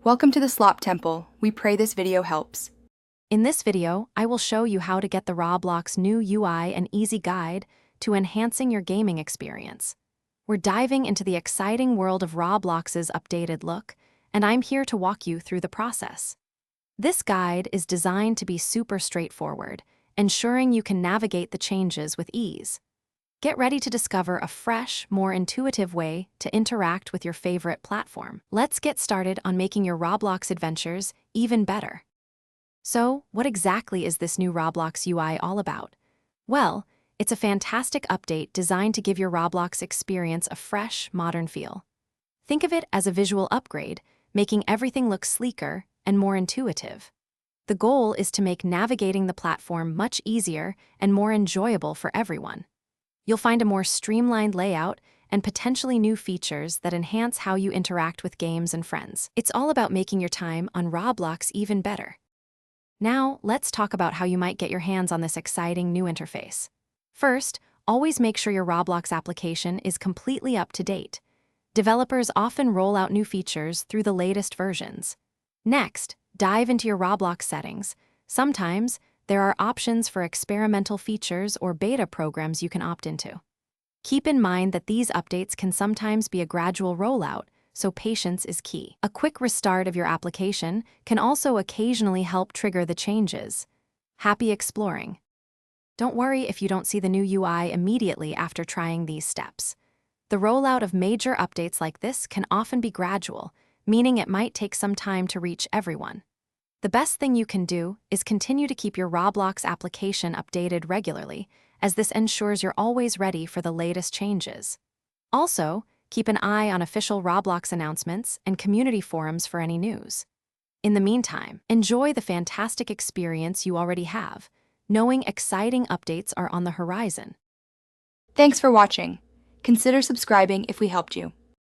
Welcome to the Slop Temple. We pray this video helps. In this video, I will show you how to get the Roblox new UI and easy guide to enhancing your gaming experience. We're diving into the exciting world of Roblox's updated look, and I'm here to walk you through the process. This guide is designed to be super straightforward, ensuring you can navigate the changes with ease. Get ready to discover a fresh, more intuitive way to interact with your favorite platform. Let's get started on making your Roblox adventures even better. So, what exactly is this new Roblox UI all about? Well, it's a fantastic update designed to give your Roblox experience a fresh, modern feel. Think of it as a visual upgrade, making everything look sleeker and more intuitive. The goal is to make navigating the platform much easier and more enjoyable for everyone. You'll find a more streamlined layout and potentially new features that enhance how you interact with games and friends. It's all about making your time on Roblox even better. Now, let's talk about how you might get your hands on this exciting new interface. First, always make sure your Roblox application is completely up to date. Developers often roll out new features through the latest versions. Next, dive into your Roblox settings. Sometimes, there are options for experimental features or beta programs you can opt into. Keep in mind that these updates can sometimes be a gradual rollout, so patience is key. A quick restart of your application can also occasionally help trigger the changes. Happy exploring! Don't worry if you don't see the new UI immediately after trying these steps. The rollout of major updates like this can often be gradual, meaning it might take some time to reach everyone. The best thing you can do is continue to keep your Roblox application updated regularly, as this ensures you're always ready for the latest changes. Also, keep an eye on official Roblox announcements and community forums for any news. In the meantime, enjoy the fantastic experience you already have, knowing exciting updates are on the horizon. Thanks for watching. Consider subscribing if we helped you.